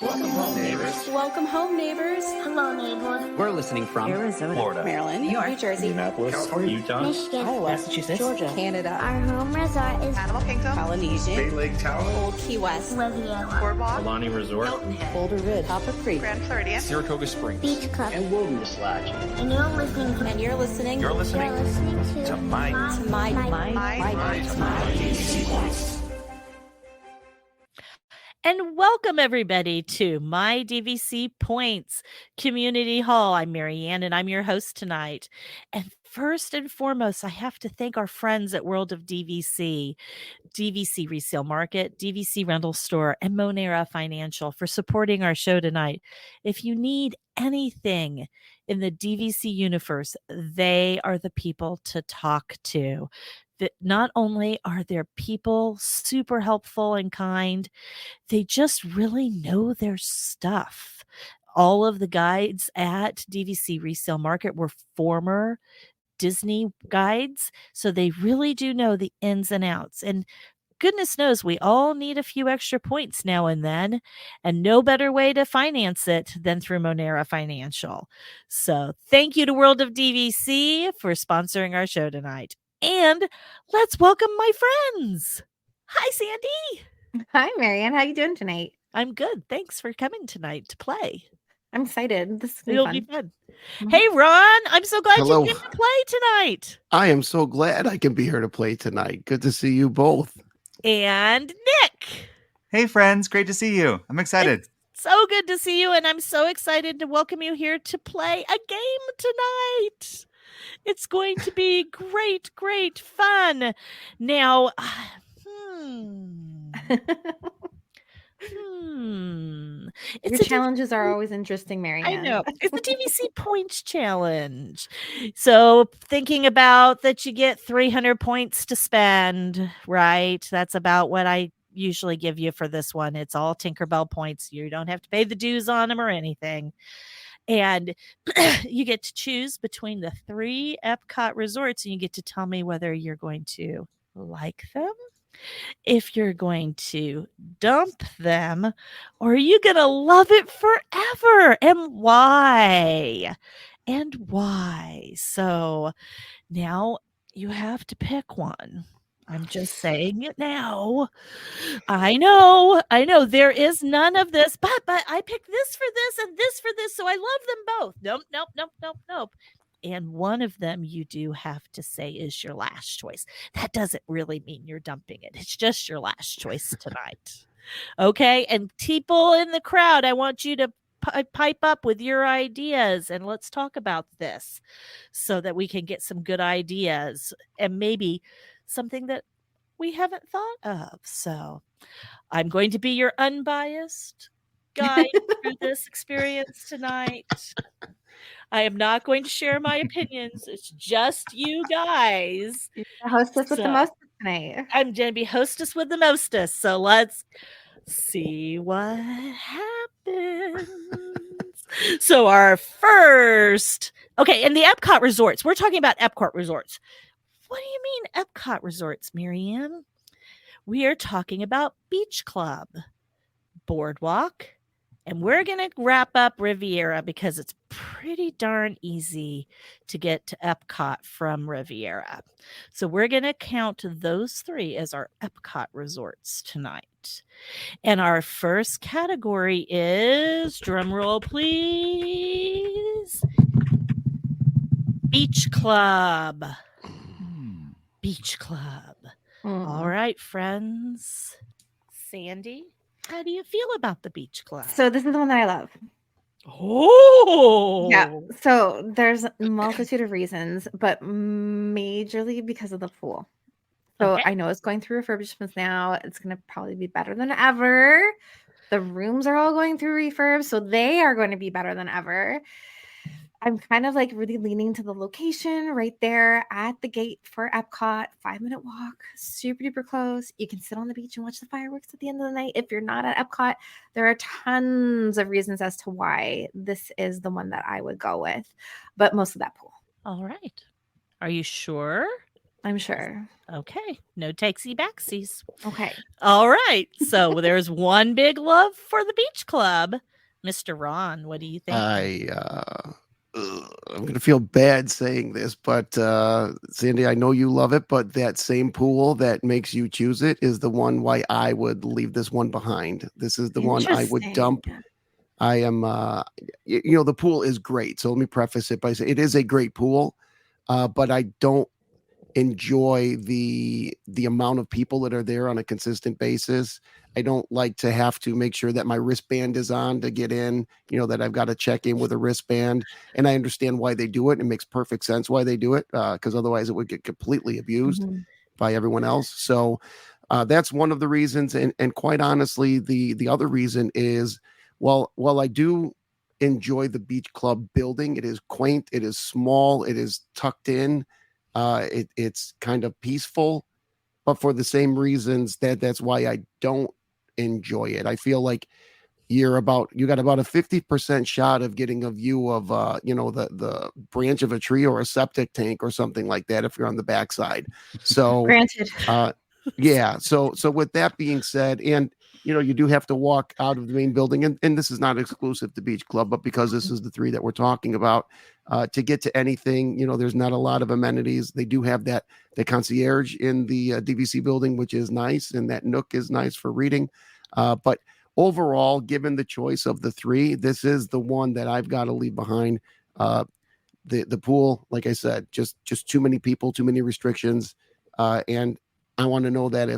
Welcome home, neighbors. Welcome home, neighbors. Hello, neighbors. We're listening from Arizona, Florida, Maryland, New York, New Jersey, Indianapolis, California, Utah, Michigan, Iowa, Massachusetts, Georgia, Canada, our home resort is Animal Kingdom, Polynesian, Bay Lake Tower, Old Key West, Riviera, Boardwalk, Alani Resort, Hilton Head, Boulder Ridge, Copper Creek, Grand Floridian, Saratoga Springs, Beach Club, and Wilderness Lodge. and you're listening to and you're listening You're listening to my And welcome everybody to My DVC Points Community Hall. I'm Marianne and I'm your host tonight. And first and foremost, I have to thank our friends at World of DVC, DVC Resale Market, DVC Rental Store, and Monera Financial for supporting our show tonight. If you need anything in the DVC universe, they are the people to talk to. That not only are their people super helpful and kind, they just really know their stuff. All of the guides at DVC Resale Market were former Disney guides, so they really do know the ins and outs. And goodness knows we all need a few extra points now and then, and no better way to finance it than through Monera Financial. So thank you to World of DVC for sponsoring our show tonight. And let's welcome my friends. Hi, Sandy. Hi, Marianne. How you doing tonight? I'm good. Thanks for coming tonight to play. I'm excited. This is It'll fun. be fun. Mhm. Hey, Ron, I'm so glad Hello. you came to play tonight. I am so glad I can be here to play tonight. Good to see you both. And Nick. Hey, friends. Great to see you. I'm excited. So good to see you, and I'm so excited to welcome you here to play a game tonight. It's going to be great, great fun. Now, Your It's a challenges are always interesting, Marianne. I know. It's the DVC points challenge. So thinking about that you get 300 points to spend, right? That's about what I usually give you for this one. It's all Tinkerbell points. You don't have to pay the dues on them or anything. And you get to choose between the 3 EPCOT resorts, and you get to tell me whether you're going to like them, if you're going to dump them, or are you going to love it forever, and why? And why? So now you have to pick one. I'm just saying it now. I know. There is none of this, but I picked this for this and this for this, so I love them both. Nope. And one of them you do have to say is your last choice. That doesn't really mean you're dumping it. It's just your last choice tonight. Okay? And people in the crowd, I want you to pipe up with your ideas and let's talk about this so that we can get some good ideas and maybe something that we haven't thought of. So I'm going to be your unbiased guide through this experience tonight. I am not going to share my opinions. It's just you guys. You're the hostess with the most tonight. I'm going to be hostess with the mostest. So let's see what happens. So our first, okay, and the EPCOT resorts. We're talking about EPCOT resorts. What do you mean EPCOT resorts, Marianne? We are talking about Beach Club, Boardwalk, and we're going to wrap up Riviera because it's pretty darn easy to get to EPCOT from Riviera. So we're going to count those 3 as our EPCOT resorts tonight. And our first category is, drum roll please, Beach Club. Beach Club. All right, friends. Sandy, how do you feel about the Beach Club? So this is the one that I love. Oh, Yeah. So there's a multitude of reasons, but majorly because of the pool. So Okay. I know it's going through refurbishments now. It's going to probably be better than ever. The rooms are all going through refurb, so they are going to be better than ever. I'm kind of like really leaning to the location right there at the gate for EPCOT, 5-minute walk, super duper close. You can sit on the beach and watch the fireworks at the end of the night. If you're not at EPCOT, there are tons of reasons as to why this is the one that I would go with, but most of that pool. All right. Are you sure? I'm sure. Okay. No takesy backsies. Okay. All right. So there's one big love for the beach club. Mr. Ron, what do you think? I'm gonna feel bad saying this, but Sandy, I know you love it, but that same pool that makes you choose it is the one why I would leave this one behind. This is the one I would dump. I am, the pool is great. So let me preface it by saying it is a great pool, but I don't enjoy the amount of people that are there on a consistent basis. I don't like to have to make sure that my wristband is on to get in, that I've got to check in with a wristband. And I understand why they do it. It makes perfect sense why they do it, because otherwise it would get completely abused by everyone else. So that's one of the reasons. And quite honestly, the other reason is, while I do enjoy the beach club building, it is quaint, it is small, it is tucked in, it's kind of peaceful, but for the same reasons that's why I don't enjoy it. I feel like you got about a 50% shot of getting a view of the branch of a tree or a septic tank or something like that if you're on the backside. So Granted. yeah. So with that being said, and you do have to walk out of the main building, and this is not exclusive to Beach Club, but because this is the three that we're talking about, to get to anything, there's not a lot of amenities. They do have the concierge in the DVC building, which is nice, and that nook is nice for reading. But overall, given the choice of the three, this is the one that I've got to leave behind. The pool, like I said, just too many people, too many restrictions, and I want to know that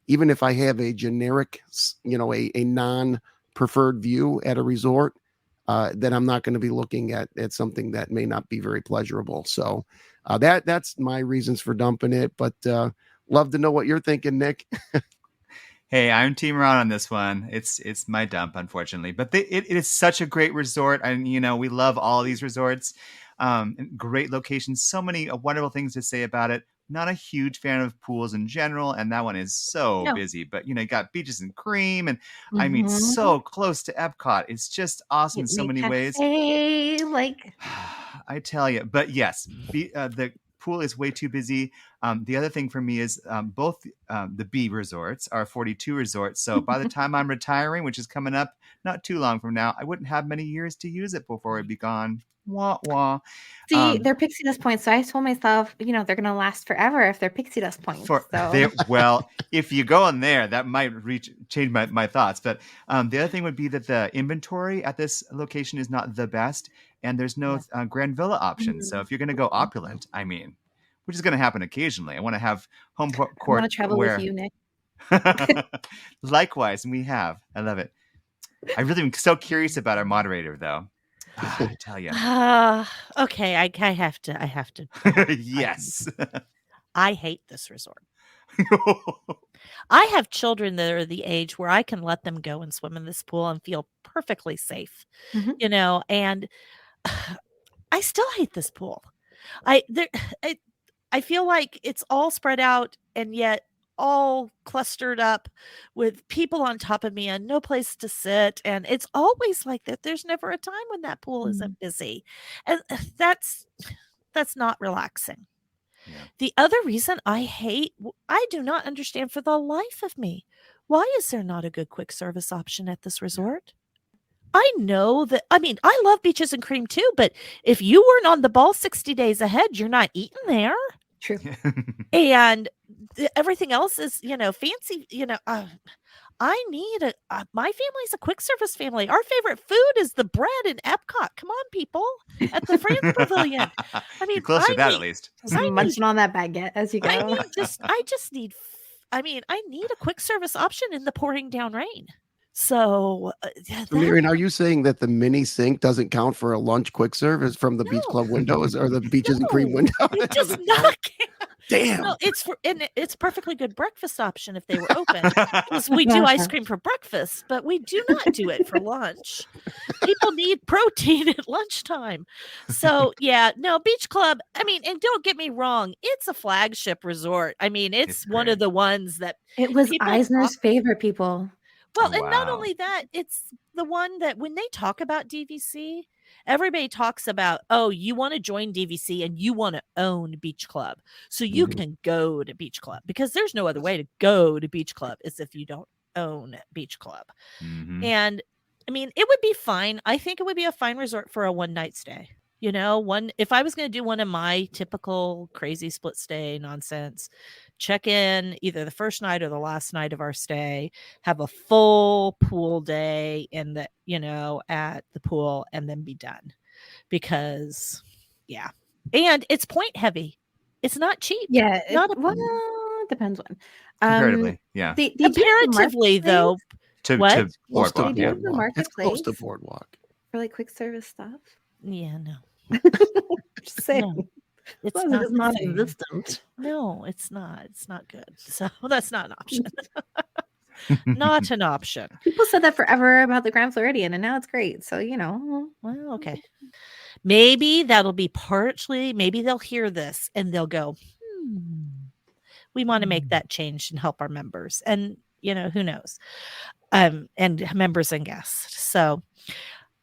even if I have a generic, a non-preferred view at a resort, that I'm not going to be looking at something that may not be very pleasurable. So that's my reasons for dumping it. But love to know what you're thinking, Nick. Hey, I'm Team Ron on this one. It's my dump, unfortunately. But it is such a great resort. And, we love all these resorts. Great locations. So many wonderful things to say about it. Not a huge fan of pools in general, and that one is so busy. But you got beaches and cream, and I mean, so close to EPCOT. It's just awesome in so many ways. I tell you. But yes, the pool is way too busy. The other thing for me is both the B resorts are 42 resorts. So by the time I'm retiring, which is coming up not too long from now, I wouldn't have many years to use it before I'd be gone. Wah, wah. See, they're pixie dust points. So I told myself, they're going to last forever if they're pixie dust points. Well, if you go in there, that might change my thoughts. But the other thing would be that the inventory at this location is not the best, and there's no Grand Villa options. So if you're going to go opulent, which is going to happen occasionally, I want to have home court. I want to travel with you, Nick. Likewise, and we have. I love it. I really am so curious about our moderator, though. I tell you. Okay, I have to. Yes. I hate this resort. I have children that are the age where I can let them go and swim in this pool and feel perfectly safe, and I still hate this pool. I feel like it's all spread out and yet all clustered up with people on top of me and no place to sit. And it's always like that. There's never a time when that pool isn't busy. And that's not relaxing. Yeah. The other reason I do not understand for the life of me, why is there not a good quick service option at this resort? I know that, I love beaches and cream too, but if you weren't on the ball 60 days ahead, you're not eating there. True. And everything else is, fancy, I need my family's a quick service family. Our favorite food is the bread in EPCOT. Come on, people, at the France Pavilion. You're close to that, at least. Munching on that baguette as you go. I need a quick service option in the pouring down rain. So, Marion, are you saying that the mini sink doesn't count for a lunch quick service from the beach club windows or the beaches and cream window? It does not count. Damn. No, it's perfectly good breakfast option if they were open. Because we do ice cream for breakfast, but we do not do it for lunch. People need protein at lunchtime. So beach club. And don't get me wrong, it's a flagship resort. It's one of the ones that it was Eisner's favorite, people. Well, and not only that, it's the one that when they talk about DVC, Everybody talks about, oh, you want to join DVC and you want to own Beach Club. So you can go to Beach Club, because there's no other way to go to Beach Club is if you don't own Beach Club. And I mean, it would be fine. I think it would be a fine resort for a one night stay. You know, if I was going to do one of my typical crazy split stay nonsense, check in either the first night or the last night of our stay, have a full pool day in the, you know, at the pool, and then be done. Because yeah. And it's point heavy. It's not cheap. Yeah, Not it depends when. Comparatively, yeah. They do have the comparatively though. To What? Close to Boardwalk, They do yeah. have the Boardwalk. It's close to marketplace Boardwalk. for like quick service stuff. Yeah, no. Just saying. No. It's As long as not it's the same. non-existent. No, it's not. It's not good. So that's not an option. Not an option. People said that forever about the Grand Floridian, and now it's great. So, you know. Well, okay. Maybe that'll be partially, maybe they'll hear this and they'll go, we want to make that change and help our members. And, you know, who knows? And members and guests. So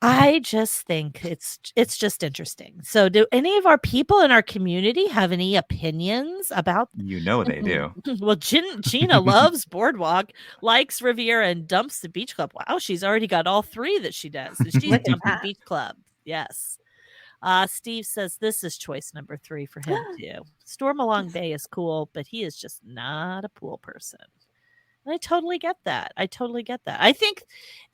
I just think it's just interesting. So do any of our people in our community have any opinions about? You know they do. Well, Gina loves Boardwalk, likes Riviera, and dumps the Beach Club. Wow, she's already got all three that she does. So she's Look at dumping that. Beach Club. Yes. Steve says this is choice number 3 for him too. Storm Along Bay is cool, but he is just not a pool person. And I totally get that. I think,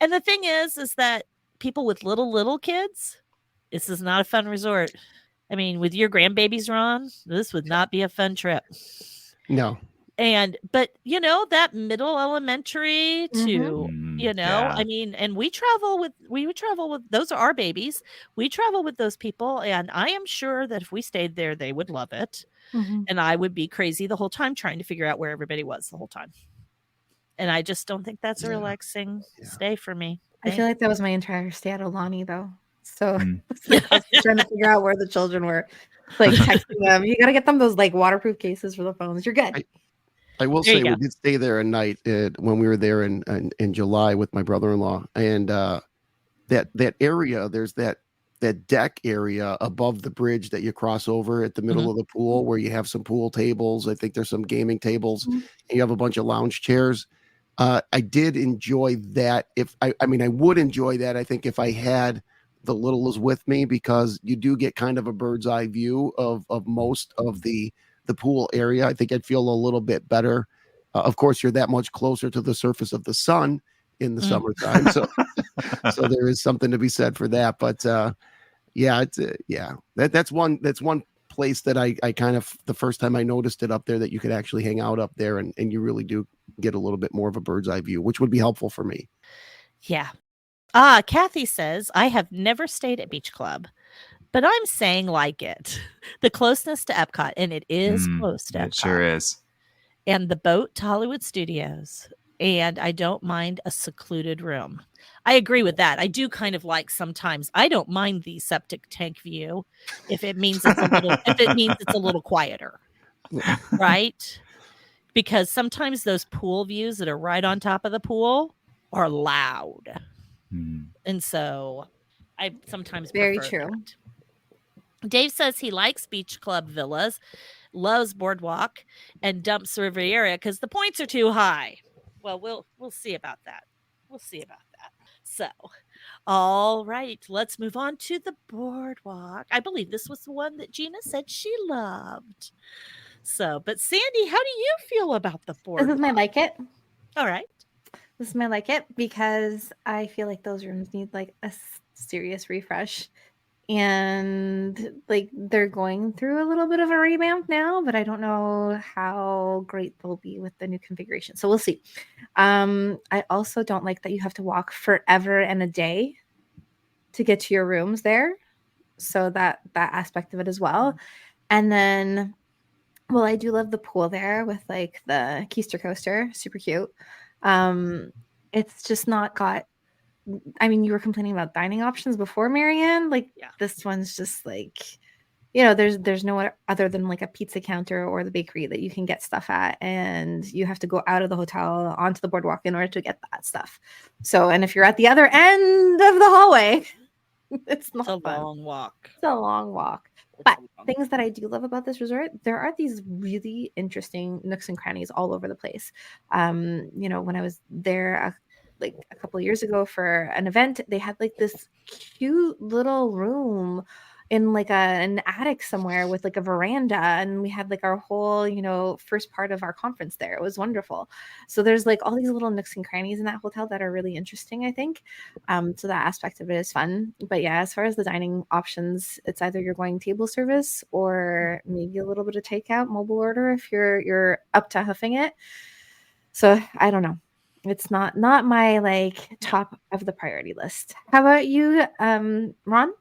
and the thing is that people with little kids, this is not a fun resort. I mean, with your grandbabies, Ron, this would not be a fun trip. No. But you know, that middle elementary to, you know, yeah. I mean, and we would travel with, those are our babies. We travel with those people. And I am sure that if we stayed there, they would love it. And I would be crazy the whole time trying to figure out where everybody was the whole time. And I just don't think that's a relaxing stay for me. I feel like that was my entire stay at Olani, though. So I was trying to figure out where the children were, like texting them. You got to get them those like waterproof cases for the phones. You're good. I will say we did stay there a night when we were there in July with my brother-in-law, and that area, there's that deck area above the bridge that you cross over at the middle of the pool, where you have some pool tables. I think there's some gaming tables, and you have a bunch of lounge chairs. I did enjoy that. I would enjoy that, I think, if I had the littles with me, because you do get kind of a bird's eye view of most of the pool area. I think I'd feel a little bit better. Of course, you're that much closer to the surface of the sun in the summertime. So there is something to be said for that. But that's one place that I kind of, the first time I noticed it up there, that you could actually hang out up there, and you really do get a little bit more of a bird's eye view, which would be helpful for me. Yeah. Kathy says, I have never stayed at Beach Club, but I'm saying like it. The closeness to EPCOT, and it is close to EPCOT. It sure is. And the boat to Hollywood Studios. And I don't mind a secluded room. I agree with that. I do kind of like, sometimes I don't mind the septic tank view if it means it's a little quieter. Right? Because sometimes those pool views that are right on top of the pool are loud. And so I sometimes Very prefer true. that. Dave says he likes Beach Club villas, loves Boardwalk, and dumps Riviera because the points are too high. Well, we'll see about that. So, all right, let's move on to the Boardwalk. I believe this was the one that Gina said she loved. So, but Sandy, how do you feel about the Boardwalk? This is my like it. All right. This is my like it, because I feel like those rooms need like a serious refresh. And like they're going through a little bit of a revamp now, but I don't know how great they'll be with the new configuration. So we'll see. I also don't like that you have to walk forever and a day to get to your rooms there. So that aspect of it as well. And then, well, I do love the pool there with like the Keister coaster, super cute. It's just not got, I mean, you were complaining about dining options before, Marianne. Like, this one's just like, you know, there's no other than like a pizza counter or the bakery that you can get stuff at, and you have to go out of the hotel onto the boardwalk in order to get that stuff. So, and if you're at the other end of the hallway, It's It's a not fun. long walk. It's a long walk. But things that I do love about this resort, there are these really interesting nooks and crannies all over the place. When I was there like a couple of years ago for an event, they had like this cute little room in like an attic somewhere with like a veranda, and we had like our whole first part of our conference there. It was wonderful. So there's like all these little nooks and crannies in that hotel that are really interesting, I think. So that aspect of it is fun. But yeah, as far as the dining options, it's either you're going table service or maybe a little bit of takeout, mobile order if you're up to huffing it. So I don't know. It's not my like top of the priority list. How about you, Ron?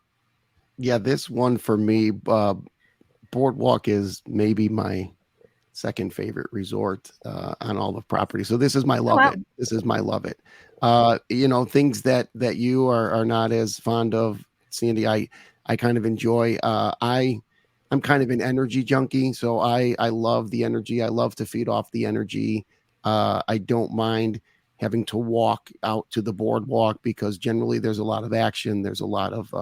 Yeah, this one for me, Boardwalk is maybe my second favorite resort on all the property. So this is my love wow. it. This is my love it. Things that you are not as fond of, Sandy. I kind of enjoy. I'm kind of an energy junkie, so I love the energy. I love to feed off the energy. I don't mind having to walk out to the boardwalk because generally there's a lot of action. There's a lot of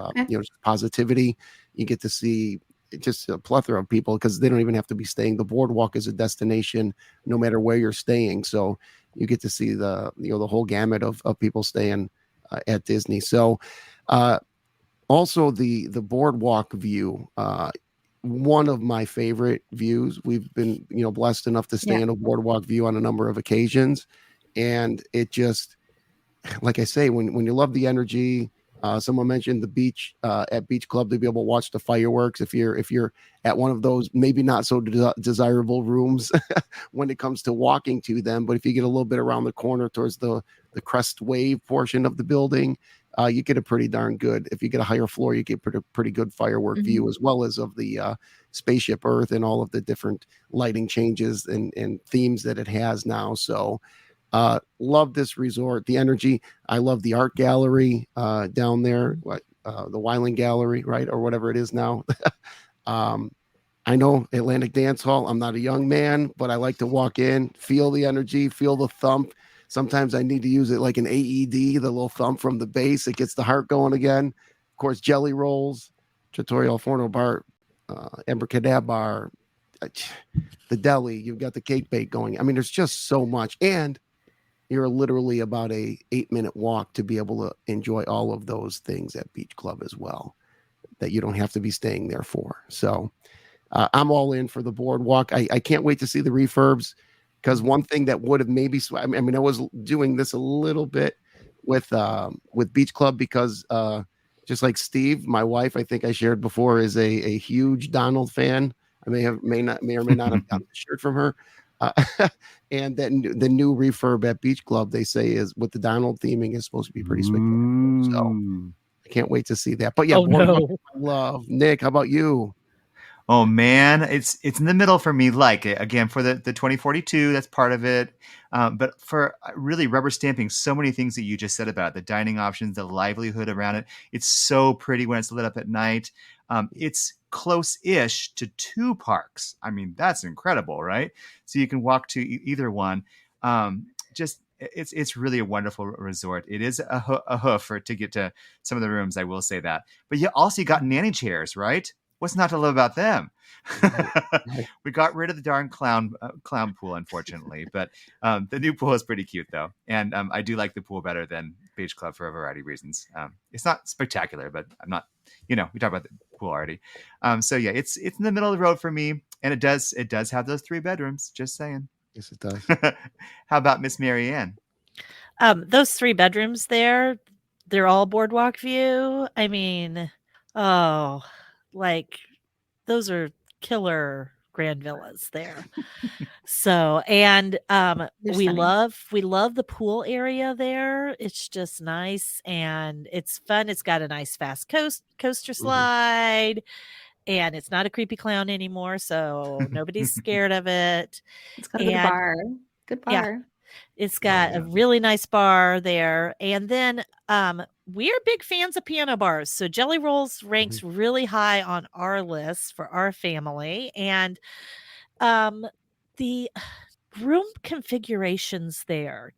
positivity. You get to see just a plethora of people because they don't even have to be staying. The boardwalk is a destination no matter where you're staying. So you get to see the whole gamut of people staying at Disney. So also the boardwalk view, one of my favorite views. We've been blessed enough to stay in a boardwalk view on a number of occasions, and it just, like I say, when you love the energy. Someone mentioned the beach at Beach Club to be able to watch the fireworks. If you're at one of those maybe not so desirable rooms when it comes to walking to them, but if you get a little bit around the corner towards the crest wave portion of the building, you get a pretty darn good. If you get a higher floor, you get pretty good firework view, as well as of the spaceship Earth and all of the different lighting changes and themes that it has now. So. Love this resort, the energy. I love the art gallery down there, the Wyland Gallery, right, or whatever it is now. I know Atlantic Dance Hall. I'm not a young man, but I like to walk in, feel the energy, feel the thump. Sometimes I need to use it like an AED, the little thump from the bass. It gets the heart going again. Of course, Jelly Rolls, Trattoria Al Forno Bar, Abracadabra, the deli. You've got the cake bake going. I mean, there's just so much. And you're literally about a 8-minute walk to be able to enjoy all of those things at Beach Club as well, that you don't have to be staying there for. So I'm all in for the boardwalk. I can't wait to see the refurbs, because one thing that would have maybe, I mean, I was doing this a little bit with Beach Club because just like Steve, my wife, I think I shared before, is a huge Donald fan. I may or may not have gotten the shirt from her. And then the new refurb at Beach Club, they say, is with the Donald theming, is supposed to be pretty spectacular. So I can't wait to see that. But yeah, love. Nick, how about you? Oh man, it's in the middle for me. Like it again for the 2042, that's part of it. But for really rubber stamping so many things that you just said about it, the dining options, the livelihood around it. It's so pretty when it's lit up at night. It's close-ish to 2 parks. I mean, that's incredible, right? So you can walk to either one. It's really a wonderful resort. It is a hoof to get to some of the rooms, I will say that. But you also got nanny chairs, right? What's not to love about them? We got rid of the darn clown pool, unfortunately, but the new pool is pretty cute though, and I do like the pool better than Beach Club for a variety of reasons. It's not spectacular, but I'm not, we talked about the pool already. So yeah, it's in the middle of the road for me, and it does have those 3 bedrooms. Just saying. Yes, it does. How about Miss Mary Ann? Those 3 bedrooms there, they're all boardwalk view. I mean, like those are killer grand villas there. So, and we love the pool area there. It's just nice and it's fun. It's got a nice fast coaster slide, and it's not a creepy clown anymore, so nobody's scared of it. It's got a good bar. Good bar. Yeah, it's got a really nice bar there. And then we're big fans of piano bars. So Jelly Rolls ranks really high on our list for our family. And the room configurations there,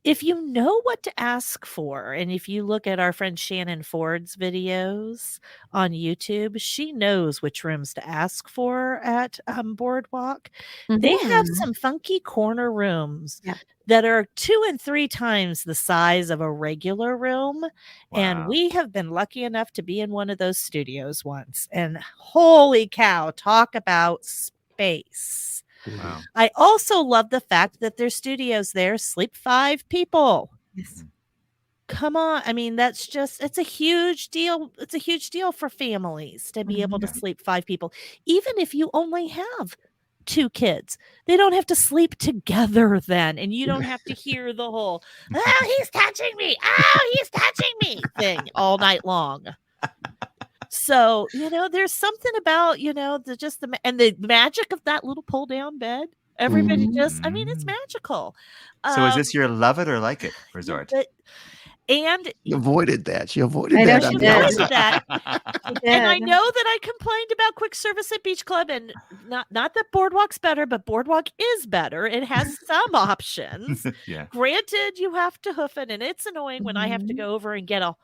if you know what to ask for, and if you look at our friend Shannon Ford's videos on YouTube, she knows which rooms to ask for at Boardwalk. They have some funky corner rooms that are 2 and 3 times the size of a regular room. And Wow. we have been lucky enough to be in one of those studios once. And holy cow, talk about space. Wow. I also love the fact that their studios there sleep 5 people. Yes. Come on. I mean, that's just, it's a huge deal. It's a huge deal for families to be able to sleep 5 people. Even if you only have 2 kids, they don't have to sleep together then. And you don't have to hear the whole, oh, he's touching me. Oh, he's touching me thing all night long. So, there's something about, the magic of that little pull down bed. Everybody it's magical. So is this your love it or like it resort? And She avoided that. She avoided I know that. she on did. purpose. that. And I know that I complained about quick service at Beach Club, and not that Boardwalk's better, but Boardwalk is better. It has some options. Yeah. Granted, you have to hoof it, and it's annoying when I have to go over and get a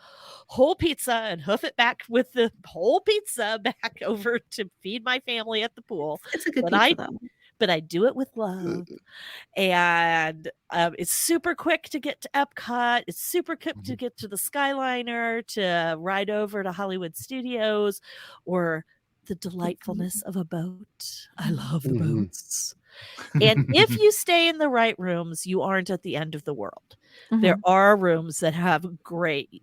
whole pizza and hoof it back with the whole pizza back over to feed my family at the pool. It's a good But pizza, though. But I do it with love. And it's super quick to get to Epcot. It's super quick to get to the Skyliner, to ride over to Hollywood Studios, or the delightfulness of a boat. I love the boats. And if you stay in the right rooms, you aren't at the end of the world. There are rooms that have great,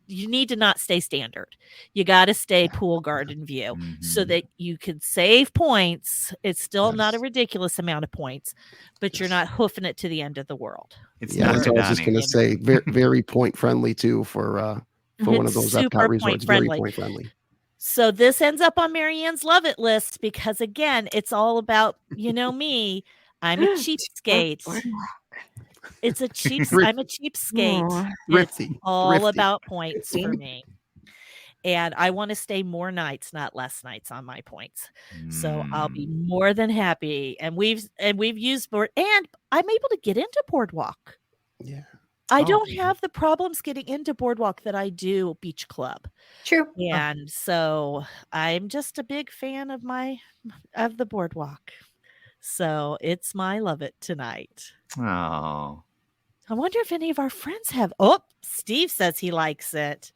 you need to not stay standard. You got to stay pool garden view so that you can save points. It's still not a ridiculous amount of points, but you're not hoofing it to the end of the world. That's what I was just going to say. Very, very point friendly too for one of those Epcot resorts. Very point friendly. So this ends up on Marianne's love it list because again, it's all about, me. I'm a cheapskate. It's a I'm a cheapskate. It's all about points for me. And I want to stay more nights, not less nights on my points. So I'll be more than happy. And we've used and I'm able to get into Boardwalk. Yeah. I don't have the problems getting into Boardwalk that I do Beach Club. True. And so I'm just a big fan of the Boardwalk. So it's my love it tonight. Oh. I wonder if any of our friends have. Oh, Steve says he likes it.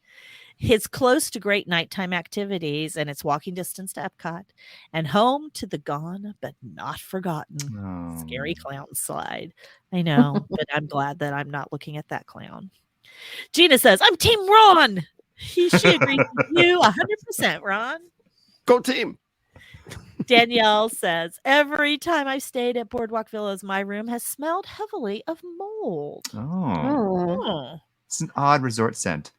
It's close to great nighttime activities, and it's walking distance to Epcot and home to the gone but not forgotten scary clown slide. I know, but I'm glad that I'm not looking at that clown. Gina says, I'm Team Ron. She agrees with you 100%, Ron. Go team. Danielle says, every time I've stayed at Boardwalk Villas, my room has smelled heavily of mold. Oh. It's an odd resort scent.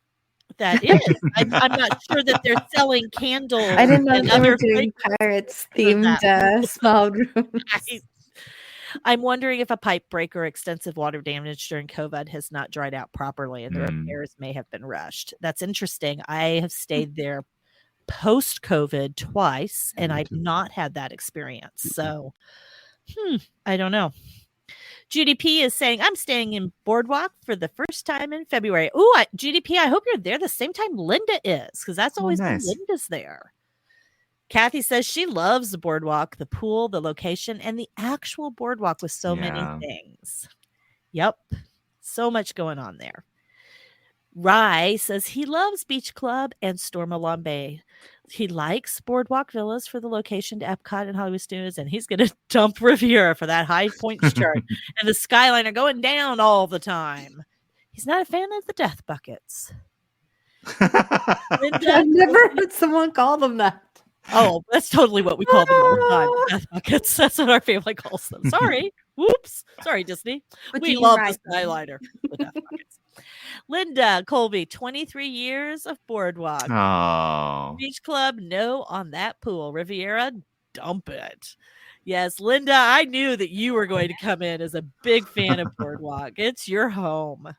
That is. I'm not sure that they're selling candles. I didn't know and they were other doing Pirates themed smelled rooms. I'm wondering if a pipe break or extensive water damage during COVID has not dried out properly and the repairs may have been rushed. That's interesting. I have stayed there post-COVID twice, and I've not had that experience. So, I don't know. Judy P is saying, I'm staying in Boardwalk for the first time in February. Oh, Judy P, I hope you're there the same time Linda is, because that's always when Linda's there. Kathy says she loves the Boardwalk, the pool, the location, and the actual Boardwalk with so many things. Yep. So much going on there. Rye says he loves Beach Club and Stormalong Bay. He likes Boardwalk Villas for the location to Epcot and Hollywood Studios, and he's going to dump Riviera for that high points chart. And the Skyliner going down all the time. He's not a fan of the death buckets. I've never heard someone call them that. Oh, that's totally what we call them all the time. Death buckets. That's what our family calls them. Sorry. Whoops. Sorry, Disney. We love the Skyliner. The death buckets. Linda Colby, 23 years of Boardwalk. Oh. Beach Club, no on that pool. Riviera, dump it. Yes, Linda, I knew that you were going to come in as a big fan of Boardwalk. It's your home.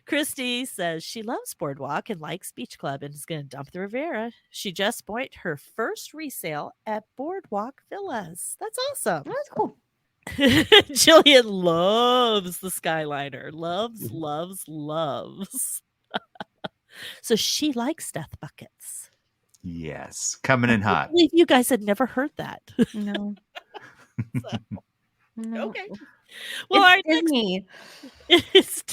Christy says she loves Boardwalk and likes Beach Club and is going to dump the Riviera. She just bought her first resale at Boardwalk Villas. That's awesome. That's cool. Jillian loves the Skyliner. Loves, Mhm. loves, loves. So she likes death buckets. Yes, coming I in can't hot. believe you guys had never heard that. No. So, No. okay. Well, It's our Disney. next is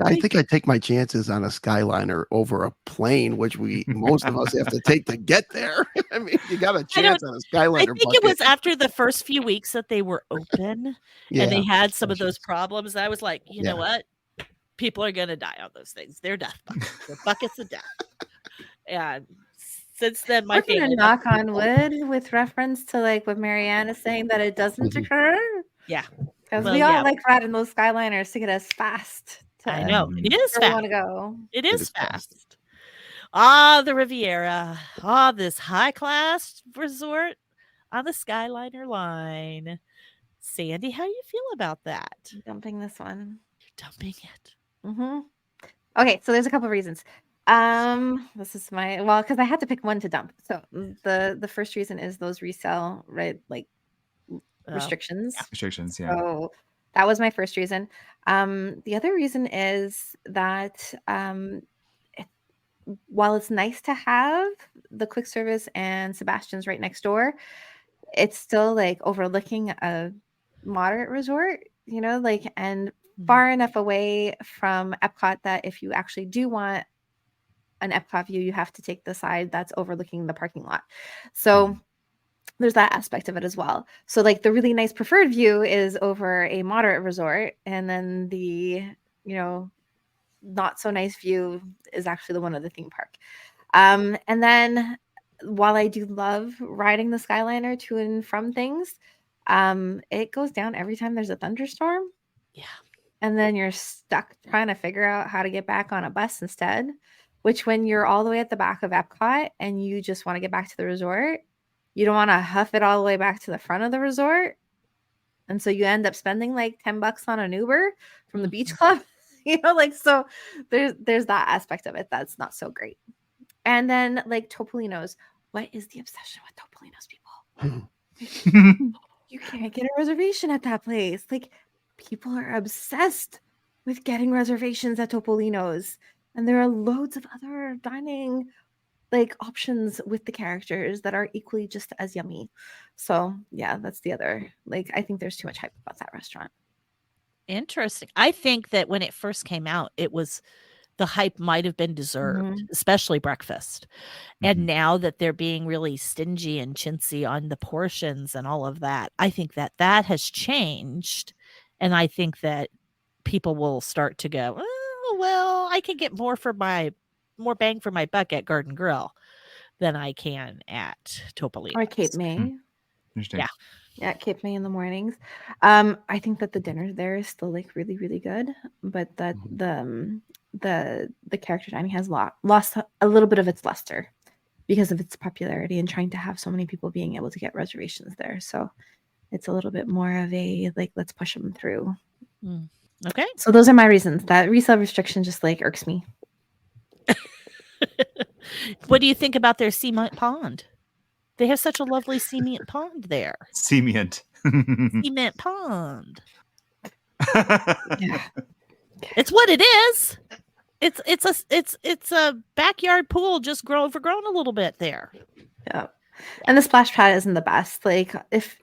I think I'd take my chances on a Skyliner over a plane, which most of us have to take to get there. I mean, you got a chance on a I Skyliner think it was bucket. after the first few weeks that they were open and they Yeah. had some of those problems. I was like, you know Yeah. what? People are going to die on those things. They're death buckets. They're buckets of death. And since then, my We're gonna family. knock on wood with reference to like what Marianne is saying that it doesn't Mhm. occur. Yeah. Because Well, we all yeah. like riding those Skyliners to get us fast I to know. It is where we fast. want to go. It It is is fast. fast. Ah, the Riviera. Ah, this high class resort on the Skyliner line. Sandy, how do you feel about that? Dumping this one. You're dumping it. Mm-hmm. Okay, so there's a couple reasons. This is because I had to pick one to dump. So the first reason is those resale, right? Like restrictions. Restrictions, yeah. So that was my first reason. The other reason is that while it's nice to have the quick service and Sebastian's right next door, it's still like overlooking a moderate resort, and far enough away from Epcot that if you actually do want an Epcot view, you have to take the side that's overlooking the parking lot. So there's that aspect of it as well. So like the really nice preferred view is over a moderate resort, and then the not so nice view is actually the one of the theme park. And then while I do love riding the Skyliner to and from things, it goes down every time there's a thunderstorm. Yeah. And then you're stuck trying to figure out how to get back on a bus instead, which when you're all the way at the back of Epcot and you just want to get back to the resort, you don't want to huff it all the way back to the front of the resort. And so you end up spending like $10 on an Uber from the beach club, so there's that aspect of it that's not so great. And then like Topolino's, what is the obsession with Topolino's, people? You can't get a reservation at that place. Like people are obsessed with getting reservations at Topolino's. And there are loads of other dining like options with the characters that are equally just as yummy. So yeah, that's the other. Like I think there's too much hype about that restaurant. Interesting. I think that when it first came out, the hype might have been deserved, especially breakfast. And now that they're being really stingy and chintzy on the portions and all of that, I think that has changed. And I think that people will start to go, oh, well, I can get more bang for my buck at Garden Grill than I can at Topolino's. Or Cape May. Yeah. Yeah, Cape May in the mornings. I think that the dinner there is still like really, really good, but that the character dining has lost a little bit of its luster because of its popularity and trying to have so many people being able to get reservations there. So it's a little bit more of a like, let's push them through. Okay. So those are my reasons. That resale restriction just like irks me. What do you think about their cement pond? They have such a lovely cement pond there. Cement. Cement pond. Yeah. It's what it is. It's a backyard pool just overgrown a little bit there. Yeah. And the splash pad isn't the best. Like if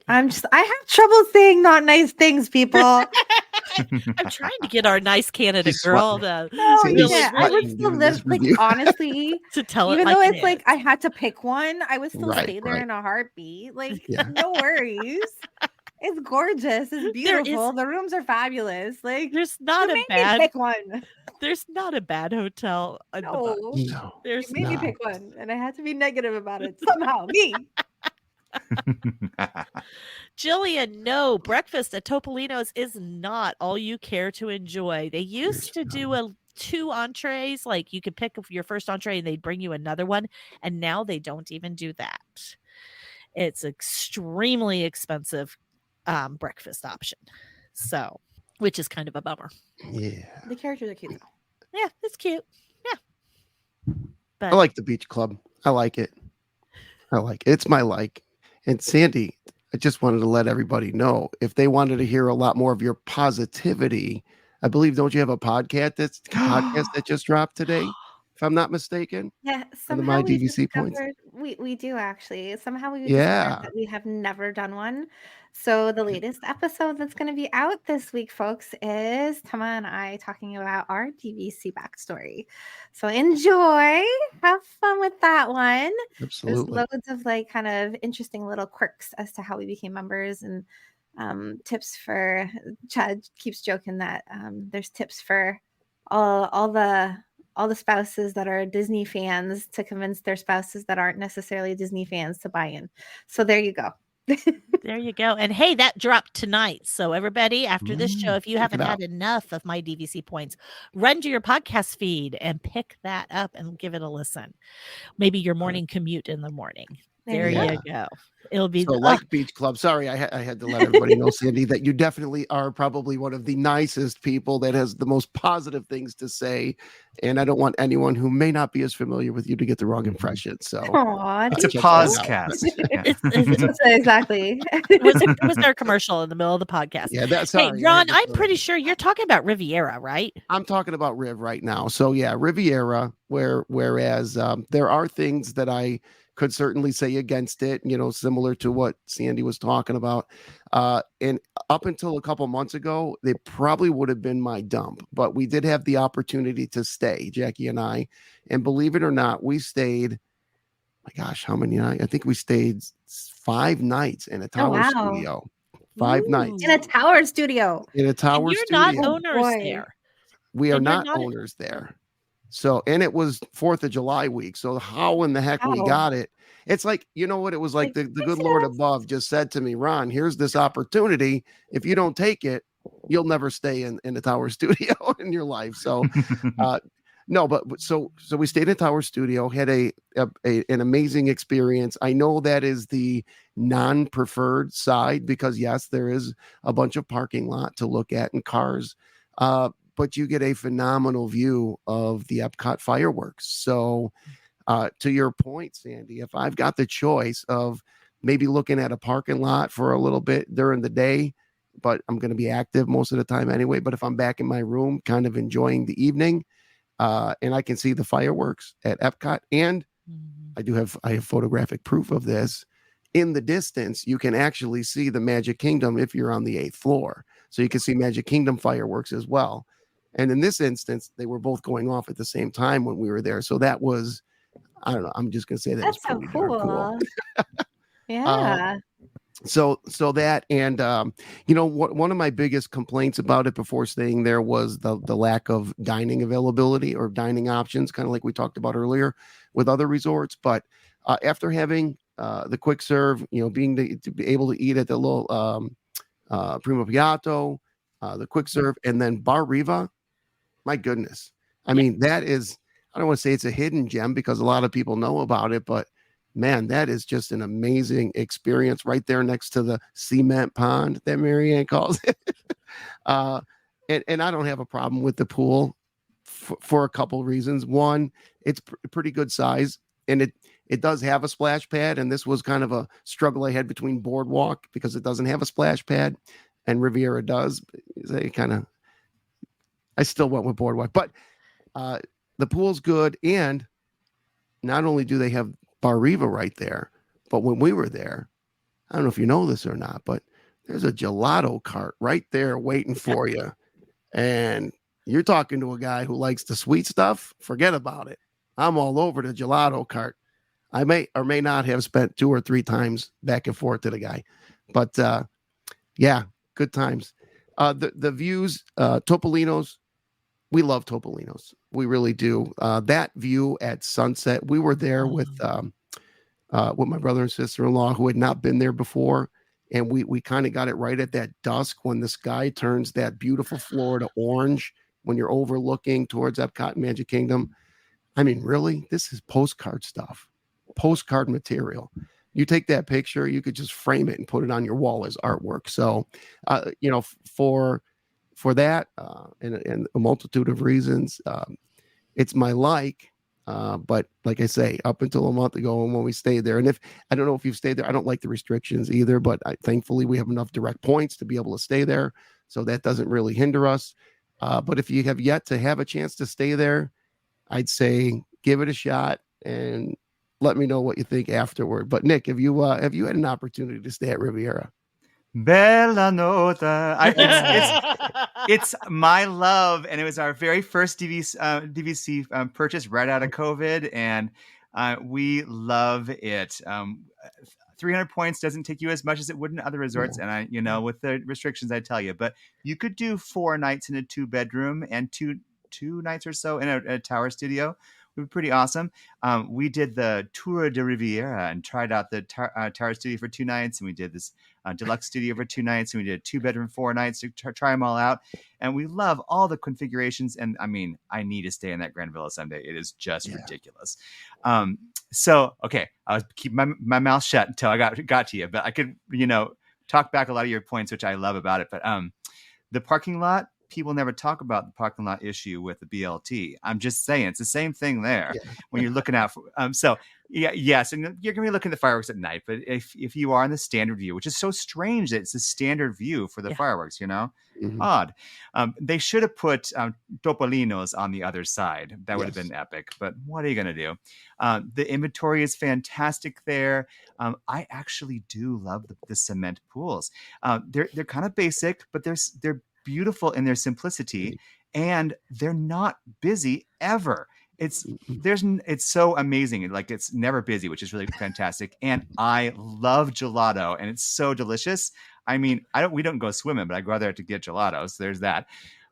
I have trouble saying not nice things, people. I'm trying to get our nice Canada girl to I would still live like honestly to tell even it though like it's like I had to pick one, I would still stay there Right. in a heartbeat. Like Yeah. no worries. It's gorgeous. It's beautiful. The rooms are fabulous. Like there's not you a made bad me pick one. there's not a bad hotel in the bunch. No. There's You made me not. pick one, and I had to be negative about it somehow. Me. Jillian, no, breakfast at Topolino's is not all you care to enjoy. They used to do 2 entrees, like you could pick up your first entree and they'd bring you another one, and now they don't even do that. It's extremely expensive breakfast option, so which is kind of a bummer. Yeah. The characters are cute though. Yeah, it's cute. Yeah, but I like the beach club. I like it. It's my like. And Sandy, I just wanted to let everybody know if they wanted to hear a lot more of your positivity. I believe, don't you have a podcast that just dropped today, if I'm not mistaken, Yeah, on the somehow My we DVC points? discovered we do actually. Somehow we discovered Yeah, that we have never done one. So the latest episode that's going to be out this week, folks, is Tama and I talking about our DVC backstory. So enjoy, have fun with that one. There's absolutely. loads of like kind of interesting little quirks as to how we became members and tips for Chad keeps joking that there's tips for all the spouses that are Disney fans to convince their spouses that aren't necessarily Disney fans to buy in. So there you go. There you go. And hey, that dropped tonight. So everybody, after this show, if you Check it haven't out. had enough of my DVC points, run to your podcast feed and pick that up and give it a listen. Maybe your morning commute in the morning. There Yeah. you go. It'll be So, like Beach Club, sorry, I had to let everybody know, Sandy, that you definitely are probably one of the nicest people that has the most positive things to say. And I don't want anyone who may not be as familiar with you to get the wrong impression. So, Aw, It's a thank you. pause cast. Yeah. Exactly. was there a commercial in the middle of the podcast? yeah, that's Hey, sorry. Ron, I'm pretty sure you're talking about Riviera, right? I'm talking about Riv right now. So yeah, Riviera, whereas there are things that I could certainly say against it, similar to what Sandy was talking about. And up until a couple months ago, they probably would have been my dump, but we did have the opportunity to stay, Jackie and I. And believe it or not, we stayed, my gosh, how many nights? I think we stayed 5 nights in a tower wow. studio. 5 nights In a tower studio. in a And tower you're not studio. owners boy. there. We are and you're not not- owners there. So, and it was 4th of July week. So how in the heck we How? got it? It's like, you know what? It was like Like, the fix good it Lord up. above just said to me, Ron, here's this opportunity. If you don't take it, you'll never stay in the tower studio in your life. So, no, but so we stayed in Tower Studio, had an amazing experience. I know that is the non-preferred side because yes, there is a bunch of parking lot to look at and cars, but you get a phenomenal view of the EPCOT fireworks. So, to your point, Sandy, if I've got the choice of maybe looking at a parking lot for a little bit during the day, but I'm going to be active most of the time anyway. But if I'm back in my room, kind of enjoying the evening. And I can see the fireworks at EPCOT, and I have photographic proof of this. In the distance, you can actually see the Magic Kingdom if you're on the 8th floor, so you can see Magic Kingdom fireworks as well. And in this instance, they were both going off at the same time when we were there, so that was, I don't know. I'm just gonna say that That's was so pretty darn cool. Yeah. So that, and one of my biggest complaints about it before staying there was the lack of dining availability or dining options, kind of like we talked about earlier with other resorts. But after having the quick serve, being to be able to eat at the little Primo Piatto, the quick serve, and then Bar Riva, my goodness, I mean, that is, I don't want to say it's a hidden gem because a lot of people know about it, but man, that is just an amazing experience right there next to the cement pond that Marianne calls it. And I don't have a problem with the pool for a couple reasons. One, it's pretty good size, and it does have a splash pad. And this was kind of a struggle I had between Boardwalk because it doesn't have a splash pad, and Riviera does. I still went with Boardwalk, but the pool's good, and not only do they have Bar Riva right there, but when we were there, I don't know if you know this or not, but there's a gelato cart right there waiting for you. And you're talking to a guy who likes the sweet stuff. Forget about it. I'm all over the gelato cart. I may or may not have spent 2 or 3 times back and forth to the guy, but yeah, good times. The views, Topolino's. We love Topolino's. We really do. That view at sunset, we were there with my brother and sister-in-law who had not been there before. And we kind of got it right at that dusk when the sky turns that beautiful Florida orange when you're overlooking towards Epcot and Magic Kingdom. I mean, really, this is postcard stuff, postcard material. You take that picture, you could just frame it and put it on your wall as artwork. So, for that and a multitude of reasons, it's my like. But like I say, up until a month ago and when we stayed there, and if I don't know if you've stayed there, I don't like the restrictions either, but thankfully we have enough direct points to be able to stay there. So that doesn't really hinder us. But if you have yet to have a chance to stay there, I'd say give it a shot and let me know what you think afterward. But Nick, have you had an opportunity to stay at Riviera? Bella Nota. It's my love, and it was our very first DVC purchase right out of COVID, and we love it. 300 points doesn't take you as much as it would in other resorts, and with the restrictions, I tell you, but you could do 4 nights in a 2-bedroom and two nights or so in a tower studio. It would be pretty awesome. We did the Tour de Riviera and tried out the tower studio for 2 nights, and we did this deluxe studio for 2 nights, and we did a 2-bedroom 4 nights to try them all out. And we love all the configurations. And I mean, I need to stay in that Grand Villa someday. It is just ridiculous. So okay, I was keep my mouth shut until I got to you, but I could talk back a lot of your points, which I love about it. But the parking lot. People never talk about the parking lot issue with the BLT. I'm just saying it's the same thing there when you're looking out for. Yes, and you're going to be looking at the fireworks at night. But if you are in the standard view, which is so strange that it's the standard view for the fireworks, odd. They should have put Topolinos on the other side. That would have been epic. But what are you going to do? The inventory is fantastic there. I actually do love the cement pools. They're kind of basic, but they're beautiful in their simplicity, and they're not busy ever. It's so amazing. Like it's never busy, which is really fantastic. And I love gelato, and it's so delicious. I mean, we don't go swimming, but I go out there to get gelato. So there's that.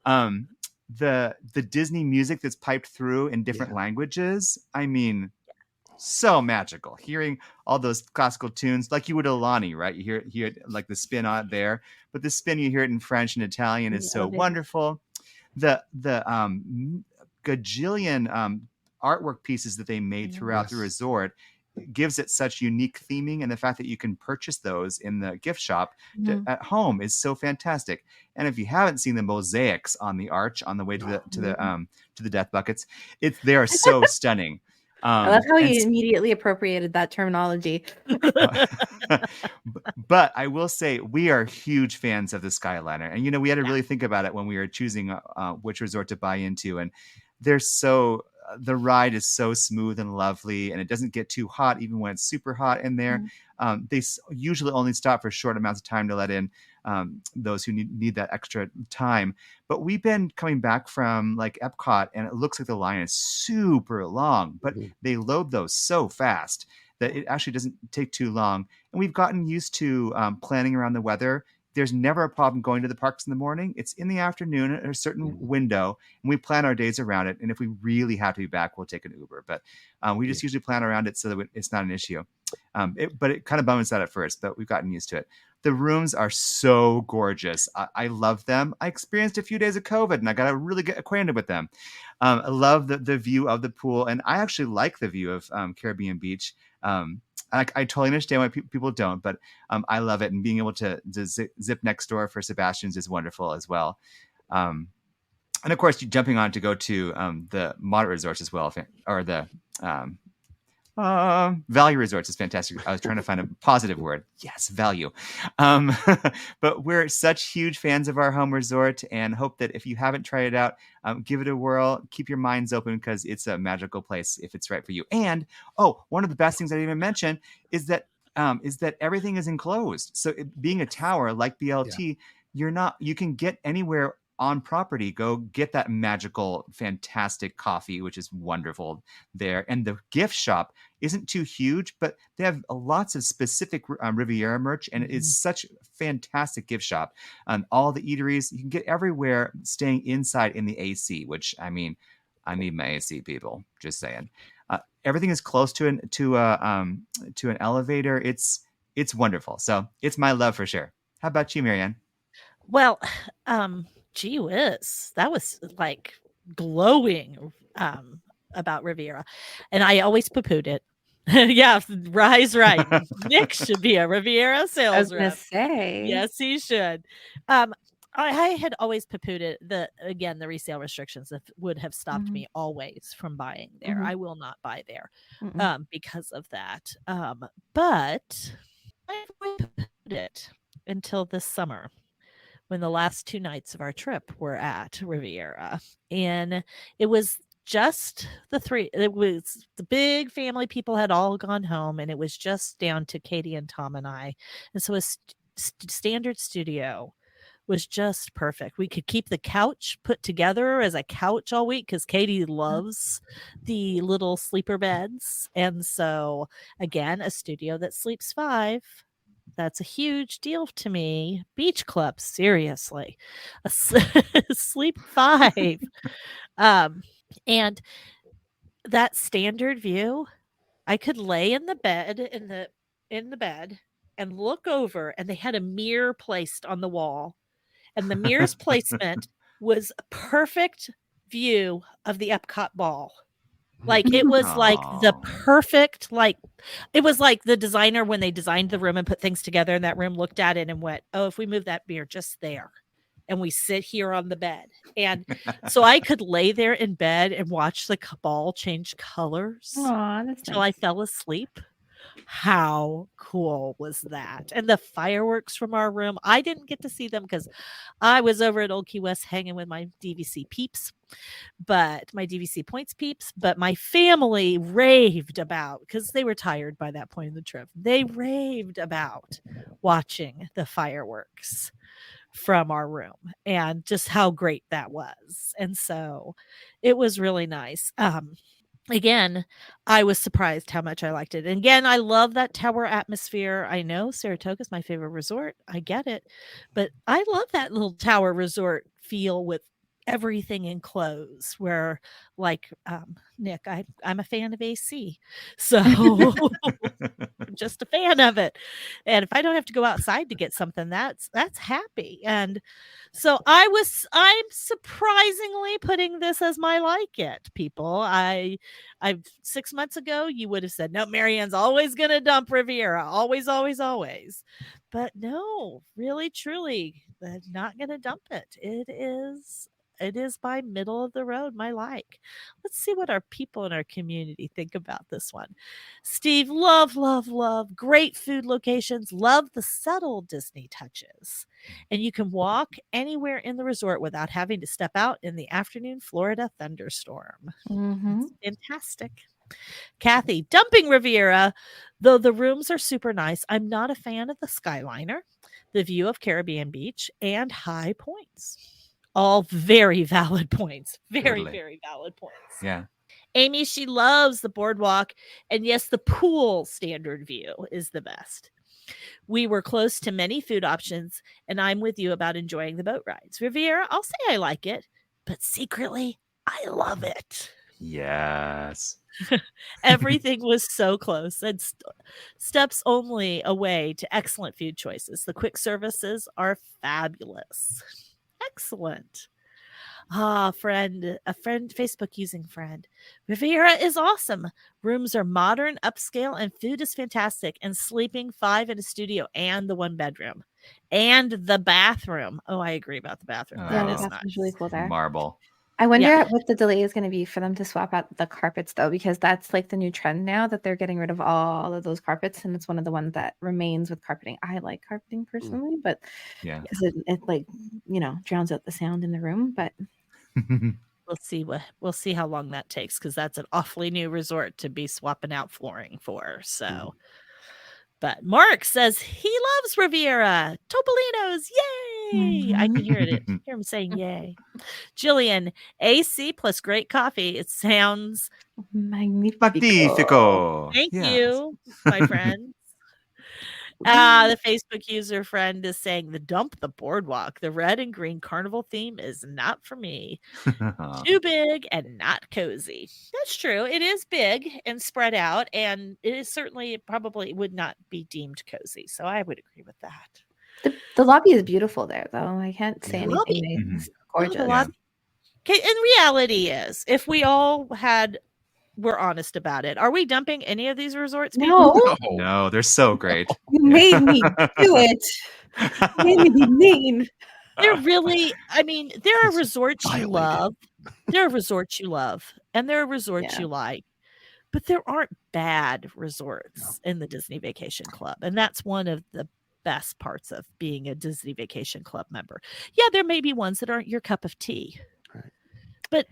The Disney music that's piped through in different languages. I mean, so magical. Hearing all those classical tunes like you would Alani, right? You hear it like the spin on it there, but the spin you hear it in French and Italian is so wonderful. The gajillion artwork pieces that they made throughout the resort gives it such unique theming, and the fact that you can purchase those in the gift shop at home is so fantastic. And if you haven't seen the mosaics on the arch on the way to the death buckets, they are so stunning. I love how you immediately appropriated that terminology. But I will say we are huge fans of the Skyliner, and we had to really think about it when we were choosing which resort to buy into. And the ride is so smooth and lovely, and it doesn't get too hot even when it's super hot in there. They usually only stop for short amounts of time to let in those who need that extra time. But we've been coming back from like EPCOT, and it looks like the line is super long, but they load those so fast that it actually doesn't take too long. And we've gotten used to planning around the weather. There's never a problem going to the parks in the morning. It's in the afternoon at a certain window, and we plan our days around it. And if we really have to be back, we'll take an Uber. But we just usually plan around it so that it's not an issue. But it kind of bums out at first, but we've gotten used to it. The rooms are so gorgeous. I love them. I experienced a few days of COVID, and I got to really get acquainted with them. I love the view of the pool, and I actually like the view of Caribbean Beach. I totally understand why people don't, but I love it. And being able to zip next door for Sebastian's is wonderful as well. And of course, jumping on to go to the moderate resorts as well, or the value resorts is fantastic. I was trying to find a positive word. Yes, value. But we're such huge fans of our home resort, and hope that if you haven't tried it out, give it a whirl. Keep your minds open, because it's a magical place if it's right for you. And one of the best things I didn't even mention is that everything is enclosed. So being a tower like BLT, you can get anywhere on property. Go get that magical, fantastic coffee, which is wonderful there. And the gift shop isn't too huge, but they have lots of specific Riviera merch, and it's such a fantastic gift shop. All the eateries, you can get everywhere staying inside in the AC, which, I mean, I need my AC, people, just saying. Everything is close to an elevator. It's wonderful. So it's my love for sure. How about you, Marianne? Well, gee whiz, that was like glowing about Riviera, and I always poo-pooed it. Yeah, Rye's right. Nick should be a Riviera sales I was gonna rep. say, Yes, he should. I had always poo-pooed it. The resale restrictions would have stopped Mhm. me always from buying there. Mhm. I will not buy there Mm-mm. because of that. But I avoided it until this summer when the last 2 nights of our trip were at Riviera. And it was just the 3. It was the big family, people had all gone home, and it was just down to Katie and Tom and I. And so a standard studio was just perfect. We could keep the couch put together as a couch all week because Katie loves the little sleeper beds. And so, again, a studio that sleeps 5. That's a huge deal to me. Beach club, seriously. Sleep 5. And that standard view, I could lay in the bed in the bed and look over, and they had a mirror placed on the wall, and the mirror's placement was a perfect view of the Epcot ball. Like, it was like the Aw. perfect, like, it was like the designer when they designed the room and put things together in that room looked at it and went, "Oh, if we move that mirror just there and we sit here on the bed." And so I could lay there in bed and watch the ball change colors Aw, that's till I nice. fell asleep. How cool was that? And the fireworks from our room, I didn't get to see them because I was over at Old Key West hanging with my DVC peeps, but my DVC points peeps, but my family raved about, because they were tired by that point in the trip. They raved about watching the fireworks from our room and just how great that was. And so it was really nice. Again, I was surprised how much I liked it. And again, I love that tower atmosphere. I know Saratoga is my favorite resort. I get it. But I love that little tower resort feel with everything enclosed where, like, Nick, I'm a fan of AC. So I'm just a fan of it. And if I don't have to go outside to get something, that's happy. And so I'm surprisingly putting this as my like it, people. I've 6 months ago, you would have said, no, Marianne's always gonna dump Riviera. Always, always, always. But no, really, truly, not gonna dump it. It is by middle of the road, my like. Let's see what our people in our community think about this one. Steve, love, love, love. Great food locations. Love the subtle Disney touches. And you can walk anywhere in the resort without having to step out in the afternoon Florida thunderstorm. Mm-hmm. It's fantastic. Kathy, dumping Riviera, though the rooms are super nice. I'm not a fan of the Skyliner, the view of Caribbean Beach, and High Points. All very valid points. Very, Totally. very valid points. Yeah. Amy, she loves the boardwalk. And yes, the pool standard view is the best. We were close to many food options, and I'm with you about enjoying the boat rides. Riviera, I'll say I like it, but secretly, I love it. Yes. Everything was so close and steps only away to excellent food choices. The quick services are fabulous. Excellent. A friend, Facebook using friend. Riviera is awesome. Rooms are modern, upscale, and food is fantastic. And sleeping 5 in a studio and the 1 bedroom and the bathroom. Oh, I agree about the bathroom. Yeah, That the is bathroom's nice. really cool there. Marble. I wonder Yeah. what the delay is going to be for them to swap out the carpets, though, because that's like the new trend now that they're getting rid of all of those carpets, and it's one of the ones that remains with carpeting. I like carpeting personally, but Yeah. because it like drowns out the sound in the room. But We'll see how long that takes, because that's an awfully new resort to be swapping out flooring for. So, but Mark says he loves Riviera. Topolinos, yay! I can hear him saying yay. Jillian, AC plus great coffee. It sounds magnifico. Magnifico. Thank Yes. you, my friend. The Facebook user friend is saying the dump the boardwalk. The red and green carnival theme is not for me. Too big and not cozy. That's true. It is big and spread out, and it is certainly probably would not be deemed cozy. So I would agree with that. The lobby is beautiful there, though. I can't say Yeah. anything. It's gorgeous. The lobby. Okay, and reality is, if we all were honest about it, are we dumping any of these resorts? People? No, No, they're so great. you made me do it. You made me be mean. They're really, I mean, there are It's resorts you violated. love. There are resorts you love, and there are resorts Yeah. you like. But there aren't bad resorts in the Disney Vacation Club. And that's one of the best parts of being a Disney Vacation Club member. Yeah, there may be ones that aren't your cup of tea. Right. But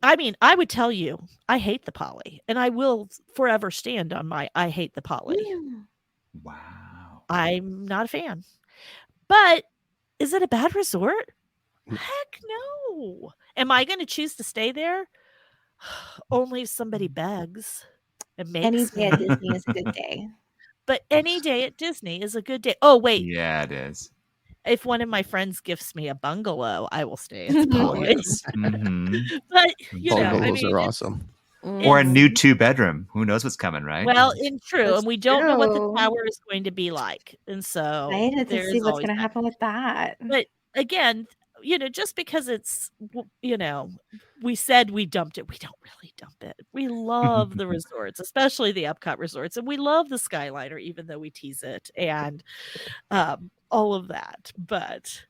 I mean, I would tell you, I hate the Poly, and I will forever stand on my I hate the Poly. Wow. I'm not a fan. But is it a bad resort? Mm. Heck no. Am I going to choose to stay there? Only if somebody begs and Any makes day me. at Disney is a good day. But any day at Disney is a good day. Oh, wait. Yeah, it is. If one of my friends gifts me a bungalow, I will stay at the Oh, Poly. Yes. Mhm. But, you know, I Bungalows mean, are it's, awesome. Or a it's new 2-bedroom. Who knows what's coming, right? well, in true, That's and we don't know what the true. tower is going to be like, and so Excited to there's see what's always going to that. happen with that. But again, you know, just because it's, you know, we said we dumped it, we don't really dump it. We love the resorts, especially the EPCOT resorts, and we love the Skyliner, even though we tease it and all of that. But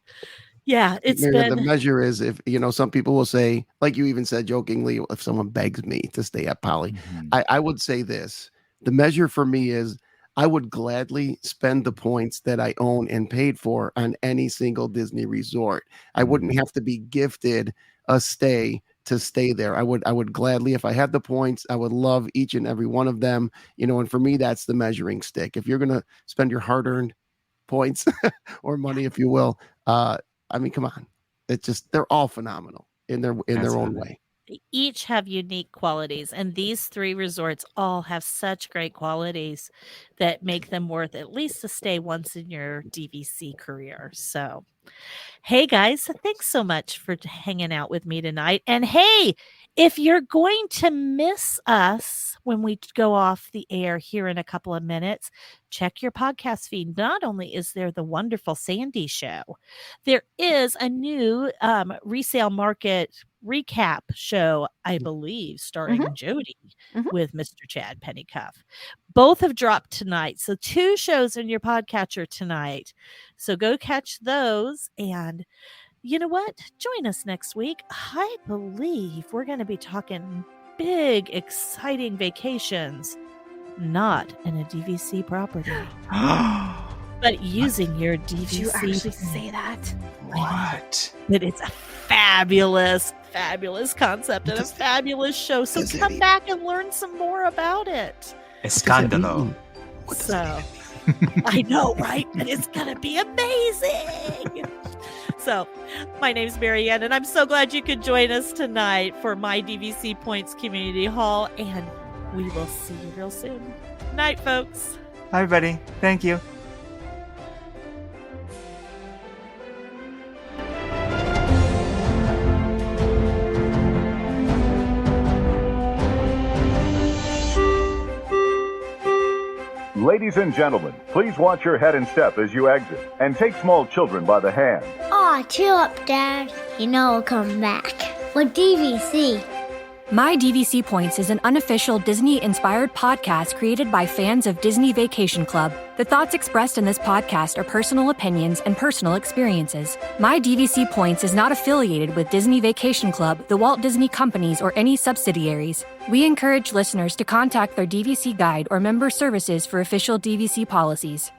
yeah, it's Marianne, been the measure is if, you know, some people will say, like you even said jokingly, if someone begs me to stay at Poly, Mhm. I would say this. The measure for me is I would gladly spend the points that I own and paid for on any single Disney resort. I wouldn't have to be gifted a stay to stay there. I would gladly, if I had the points, I would love each and every one of them, you know, and for me, that's the measuring stick. If you're going to spend your hard-earned points or money, if you will, I mean, come on. It's just, they're all phenomenal in their own way. they each have unique qualities, and these three resorts all have such great qualities that make them worth at least a stay once in your DVC career. So, hey guys, thanks so much for hanging out with me tonight. And hey, if you're going to miss us when we go off the air here in a couple of minutes, check your podcast feed. Not only is there the wonderful Sandy show, there is a new resale market recap show, I believe, starring Jody with Mr. Chad Pennycuff. Both have dropped tonight. So 2 shows in your podcatcher tonight. So go catch those. And you know what? Join us next week. I believe we're going to be talking big, exciting vacations, not in a DVC property, but using your DVC. Did you actually say that? What? But it's a fabulous, fabulous concept and a fabulous show. So Does it come even- back and learn some more about it. Escándalo. So I know, right? And it's gonna be amazing. So my name's Marianne, and I'm so glad you could join us tonight for my DVC Points Community Hall, and we will see you real soon. Night, folks. Hi, everybody. Thank you. Ladies and gentlemen, please watch your head and step as you exit, and take small children by the hand. Aw, chill up, Dad. You know I'll come back. With DVC. My DVC Points is an unofficial Disney-inspired podcast created by fans of Disney Vacation Club. The thoughts expressed in this podcast are personal opinions and personal experiences. My DVC Points is not affiliated with Disney Vacation Club, the Walt Disney Companies, or any subsidiaries. We encourage listeners to contact their DVC guide or member services for official DVC policies.